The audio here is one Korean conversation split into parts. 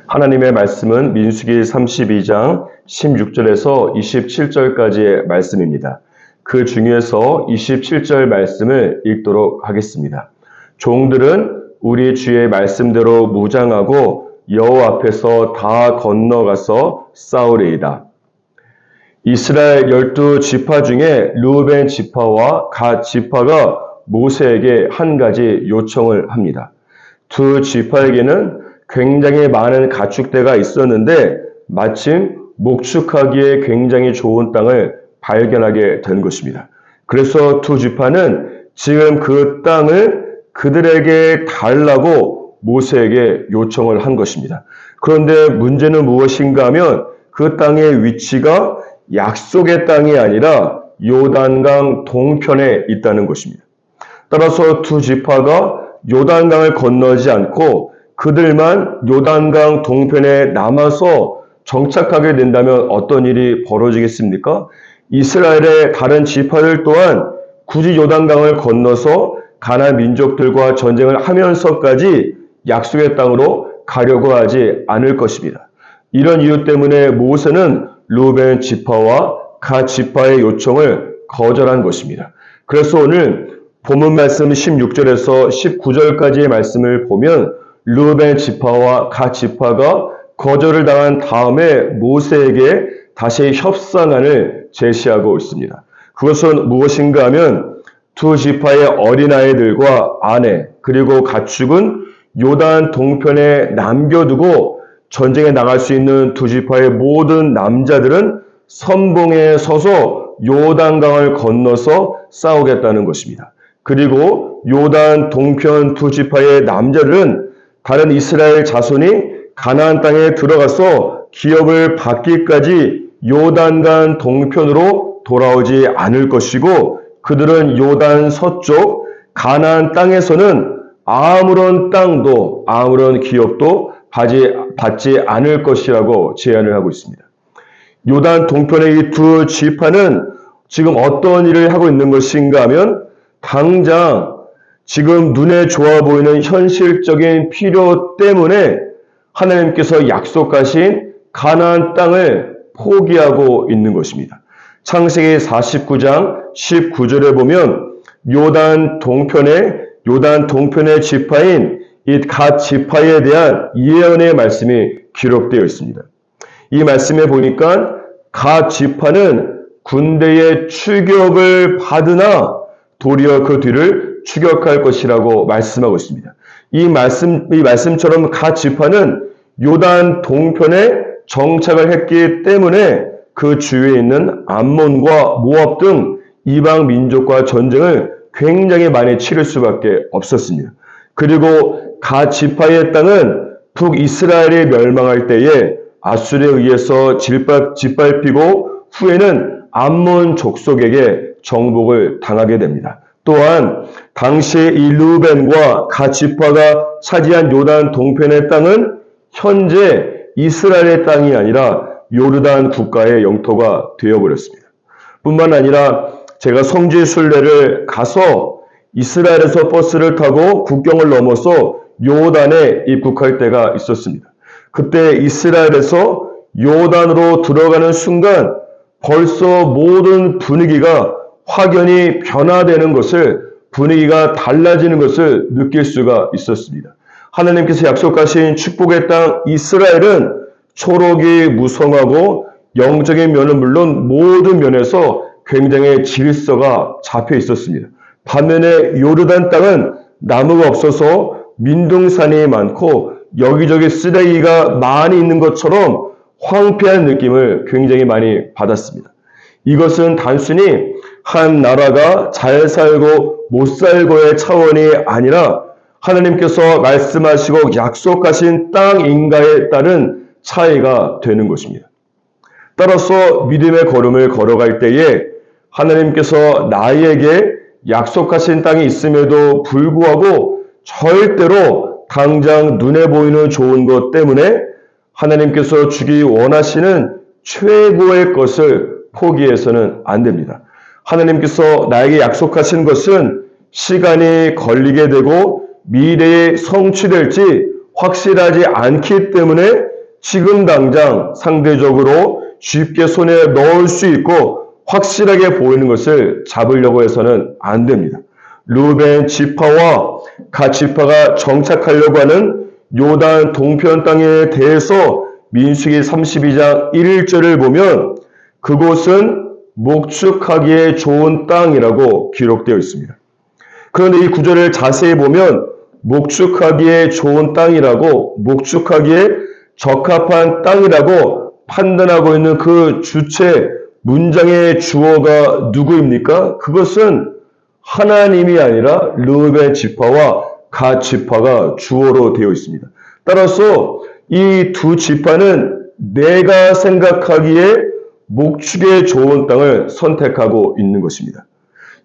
하나님의 말씀은 민수기 32장 16절에서 27절까지의 말씀입니다. 그 중에서 27절 말씀을 읽도록 하겠습니다. 종들은 우리 주의 말씀대로 무장하고 여호와 앞에서 다 건너가서 싸우리이다. 이스라엘 12지파 중에 르우벤 지파와 갓 지파가 모세에게 한 가지 요청을 합니다. 두 지파에게는 굉장히 많은 가축대가 있었는데 마침 목축하기에 굉장히 좋은 땅을 발견하게 된 것입니다. 그래서 두 지파는 지금 그 땅을 그들에게 달라고 모세에게 요청을 한 것입니다. 그런데 문제는 무엇인가 하면 그 땅의 위치가 약속의 땅이 아니라 요단강 동편에 있다는 것입니다. 따라서 두 지파가 요단강을 건너지 않고 그들만 요단강 동편에 남아서 정착하게 된다면 어떤 일이 벌어지겠습니까? 이스라엘의 다른 지파들 또한 굳이 요단강을 건너서 가나안 민족들과 전쟁을 하면서까지 약속의 땅으로 가려고 하지 않을 것입니다. 이런 이유 때문에 모세는 르우벤 지파와 갓 지파의 요청을 거절한 것입니다. 그래서 오늘 본문 말씀 16절에서 19절까지의 말씀을 보면 르우벤 지파와 갓 지파가 거절을 당한 다음에 모세에게 다시 협상안을 제시하고 있습니다. 그것은 무엇인가 하면 두 지파의 어린아이들과 아내 그리고 가축은 요단 동편에 남겨두고 전쟁에 나갈 수 있는 두 지파의 모든 남자들은 선봉에 서서 요단강을 건너서 싸우겠다는 것입니다. 그리고 요단 동편 두 지파의 남자들은 다른 이스라엘 자손이 가나안 땅에 들어가서 기업을 받기까지 요단강 동편으로 돌아오지 않을 것이고 그들은 요단 서쪽 가나안 땅에서는 아무런 땅도 아무런 기업도 받지 않을 것이라고 제안을 하고 있습니다. 요단 동편의 이 두 지파는 지금 어떤 일을 하고 있는 것인가 하면 당장 지금 눈에 좋아 보이는 현실적인 필요 때문에 하나님께서 약속하신 가나안 땅을 포기하고 있는 것입니다. 창세기 49장 19절에 보면 요단 동편의 지파인 이 갓 지파에 대한 예언의 말씀이 기록되어 있습니다. 이 말씀에 보니까 갓 지파는 군대의 추격을 받으나 도리어 그 뒤를 추격할 것이라고 말씀하고 있습니다. 이 말씀처럼 갓 지파는 요단 동편에 정착을 했기 때문에 그 주위에 있는 암몬과 모압 등 이방 민족과 전쟁을 굉장히 많이 치를 수밖에 없었습니다. 그리고 갓 지파의 땅은 북이스라엘이 멸망할 때에 아수르에 의해서 짓밟히고 후에는 암몬 족속에게 정복을 당하게 됩니다. 또한 당시 이 르우벤과 갓 지파가 차지한 요단 동편의 땅은 현재 이스라엘의 땅이 아니라 요르단 국가의 영토가 되어버렸습니다. 뿐만 아니라 제가 성지 순례를 가서 이스라엘에서 버스를 타고 국경을 넘어서 요단에 입국할 때가 있었습니다. 그때 이스라엘에서 요단으로 들어가는 순간 벌써 모든 분위기가 확연히 변화되는 것을, 분위기가 달라지는 것을 느낄 수가 있었습니다. 하나님께서 약속하신 축복의 땅 이스라엘은 초록이 무성하고 영적인 면은 물론 모든 면에서 굉장히 질서가 잡혀 있었습니다. 반면에 요르단 땅은 나무가 없어서 민둥산이 많고 여기저기 쓰레기가 많이 있는 것처럼 황폐한 느낌을 굉장히 많이 받았습니다. 이것은 단순히 한 나라가 잘 살고 못 살고의 차원이 아니라 하나님께서 말씀하시고 약속하신 땅인가에 따른 차이가 되는 것입니다. 따라서 믿음의 걸음을 걸어갈 때에 하나님께서 나에게 약속하신 땅이 있음에도 불구하고 절대로 당장 눈에 보이는 좋은 것 때문에 하나님께서 주기 원하시는 최고의 것을 포기해서는 안 됩니다. 하나님께서 나에게 약속하신 것은 시간이 걸리게 되고 미래에 성취될지 확실하지 않기 때문에 지금 당장 상대적으로 쉽게 손에 넣을 수 있고 확실하게 보이는 것을 잡으려고 해서는 안 됩니다. 르우벤 지파와 갓 지파가 정착하려고 하는 요단 동편 땅에 대해서 민수기 32장 1절을 보면 그곳은 목축하기에 좋은 땅이라고 기록되어 있습니다. 그런데 이 구절을 자세히 보면 목축하기에 좋은 땅이라고, 목축하기에 적합한 땅이라고 판단하고 있는 그 주체 문장의 주어가 누구입니까? 그것은 하나님이 아니라 르우벤 지파와 갓 지파가 주어로 되어 있습니다. 따라서 이 두 지파는 내가 생각하기에 목축에 좋은 땅을 선택하고 있는 것입니다.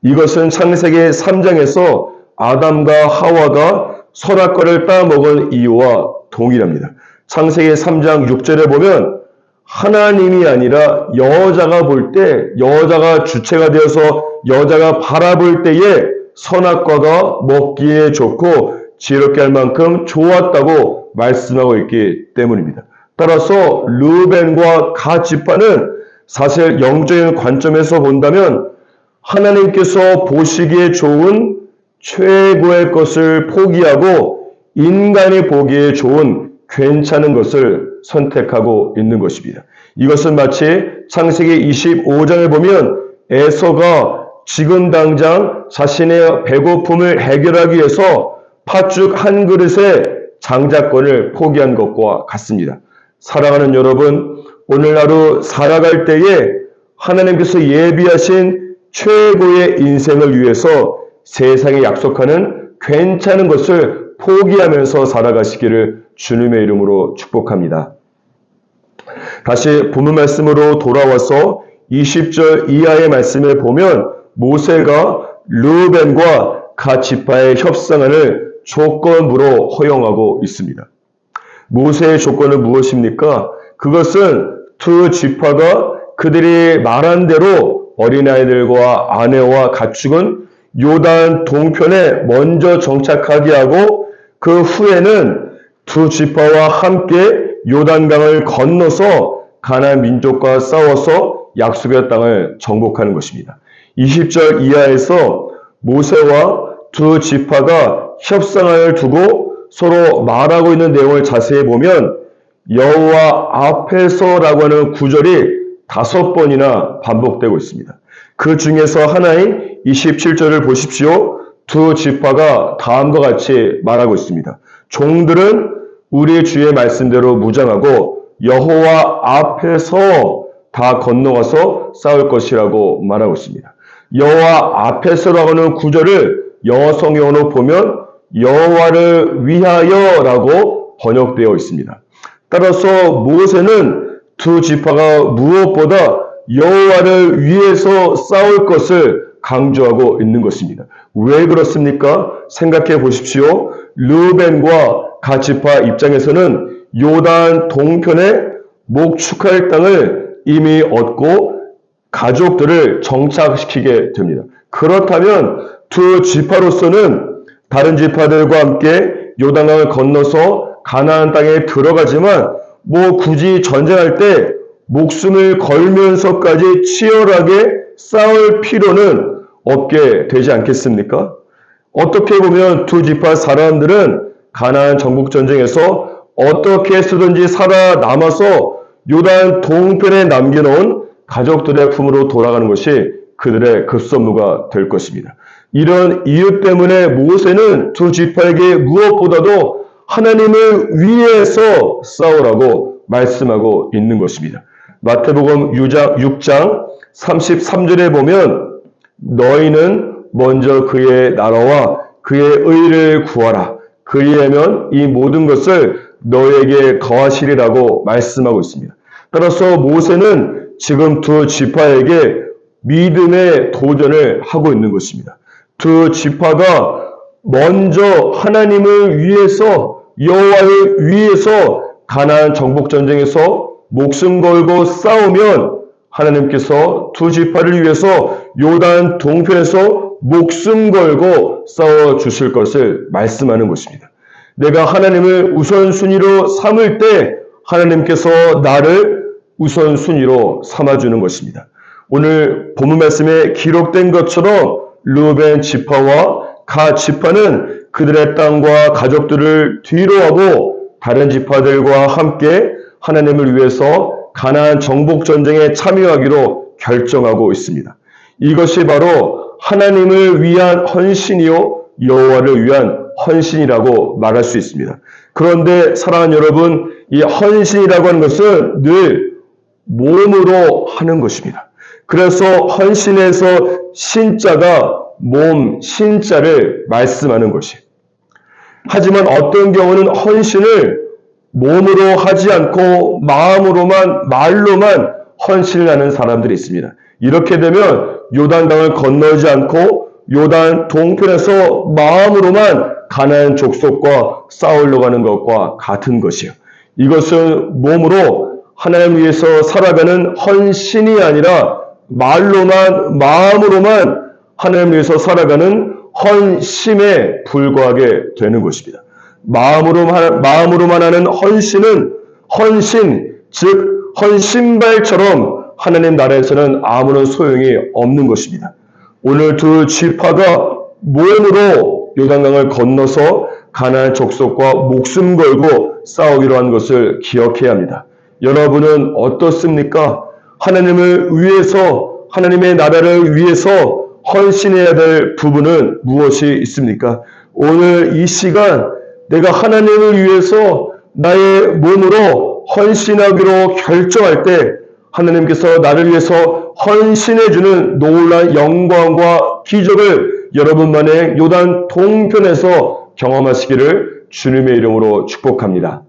이것은 창세기 3장에서 아담과 하와가 선악과를 따먹은 이유와 동일합니다. 창세기 3장 6절에 보면 하나님이 아니라 여자가 볼 때, 여자가 주체가 되어서 여자가 바라볼 때에 선악과가 먹기에 좋고 지혜롭게 할 만큼 좋았다고 말씀하고 있기 때문입니다. 따라서 르우벤과 갓 지파는 사실 영적인 관점에서 본다면 하나님께서 보시기에 좋은 최고의 것을 포기하고 인간이 보기에 좋은 괜찮은 것을 선택하고 있는 것입니다. 이것은 마치 창세기 25장에 보면 에서가 지금 당장 자신의 배고픔을 해결하기 위해서 팥죽 한 그릇의 장자권을 포기한 것과 같습니다. 사랑하는 여러분, 오늘 하루 살아갈 때에 하나님께서 예비하신 최고의 인생을 위해서 세상에 약속하는 괜찮은 것을 포기하면서 살아가시기를 주님의 이름으로 축복합니다. 다시 본문 말씀으로 돌아와서 20절 이하의 말씀에 보면 모세가 르우벤과 갓 지파의 협상을 조건부로 허용하고 있습니다. 모세의 조건은 무엇입니까? 그것은 두 지파가 그들이 말한 대로 어린아이들과 아내와 가축은 요단 동편에 먼저 정착하게 하고 그 후에는 두 지파와 함께 요단강을 건너서 가나안 민족과 싸워서 약속의 땅을 정복하는 것입니다. 20절 이하에서 모세와 두 지파가 협상을 두고 서로 말하고 있는 내용을 자세히 보면 여호와 앞에서라고 하는 구절이 5번이나 반복되고 있습니다. 그 중에서 하나인 27절을 보십시오. 두 지파가 다음과 같이 말하고 있습니다. 종들은 우리 주의 말씀대로 무장하고 여호와 앞에서 다 건너가서 싸울 것이라고 말하고 있습니다. 여호와 앞에서라고 하는 구절을 영어 성경으로 보면 여호와를 위하여라고 번역되어 있습니다. 따라서 모세는 두 지파가 무엇보다 여호와를 위해서 싸울 것을 강조하고 있는 것입니다. 왜 그렇습니까? 생각해 보십시오. 르우벤과 갓 지파 입장에서는 요단 동편에 목축할 땅을 이미 얻고 가족들을 정착시키게 됩니다. 그렇다면 두 지파로서는 다른 지파들과 함께 요단강을 건너서 가나안 땅에 들어가지만 굳이 전쟁할 때 목숨을 걸면서까지 치열하게 싸울 필요는 없게 되지 않겠습니까? 어떻게 보면 두 지파 사람들은 가나안 정복 전쟁에서 어떻게 해서든지 살아남아서 요단 동편에 남겨놓은 가족들의 품으로 돌아가는 것이 그들의 급선무가 될 것입니다. 이런 이유 때문에 모세는 두 지파에게 무엇보다도 하나님을 위해서 싸우라고 말씀하고 있는 것입니다. 마태복음 6장 33절에 보면 너희는 먼저 그의 나라와 그의 의를 구하라. 그리하면 이 모든 것을 너희에게 거하시리라고 말씀하고 있습니다. 따라서 모세는 지금 두 지파에게 믿음의 도전을 하고 있는 것입니다. 두 지파가 먼저 하나님을 위해서 여호와를 위해서 가나안 정복 전쟁에서 목숨 걸고 싸우면 하나님께서 두 지파를 위해서 요단 동편에서 목숨 걸고 싸워 주실 것을 말씀하는 것입니다. 내가 하나님을 우선순위로 삼을 때 하나님께서 나를 우선순위로 삼아주는 것입니다. 오늘 본문 말씀에 기록된 것처럼 르우벤 지파와 갓 지파는 그들의 땅과 가족들을 뒤로하고 다른 지파들과 함께 하나님을 위해서 가나안 정복 전쟁에 참여하기로 결정하고 있습니다. 이것이 바로 하나님을 위한 헌신이요 여호와를 위한 헌신이라고 말할 수 있습니다. 그런데 사랑하는 여러분, 이 헌신이라고 하는 것은 늘 몸으로 하는 것입니다. 그래서 헌신에서 신자가 몸, 신자를 말씀하는 것이. 하지만 어떤 경우는 헌신을 몸으로 하지 않고 마음으로만, 말로만 헌신을 하는 사람들이 있습니다. 이렇게 되면 요단강을 건너지 않고 요단 동편에서 마음으로만 가나안 족속과 싸우려고 하는 것과 같은 것이요. 이것은 몸으로 하나님을 위해서 살아가는 헌신이 아니라 말로만, 마음으로만 하나님을 위해서 살아가는 헌심에 불과하게 되는 것입니다. 마음으로만 하는 헌신은 헌신, 즉 헌신발처럼 하나님 나라에서는 아무런 소용이 없는 것입니다. 오늘 두 지파가 몸으로 요단강을 건너서 가나안 족속과 목숨 걸고 싸우기로 한 것을 기억해야 합니다. 여러분은 어떻습니까? 하나님을 위해서, 하나님의 나라를 위해서 헌신해야 될 부분은 무엇이 있습니까? 오늘 이 시간 내가 하나님을 위해서 나의 몸으로 헌신하기로 결정할 때 하나님께서 나를 위해서 헌신해주는 놀라운 영광과 기적을 여러분만의 요단 동편에서 경험하시기를 주님의 이름으로 축복합니다.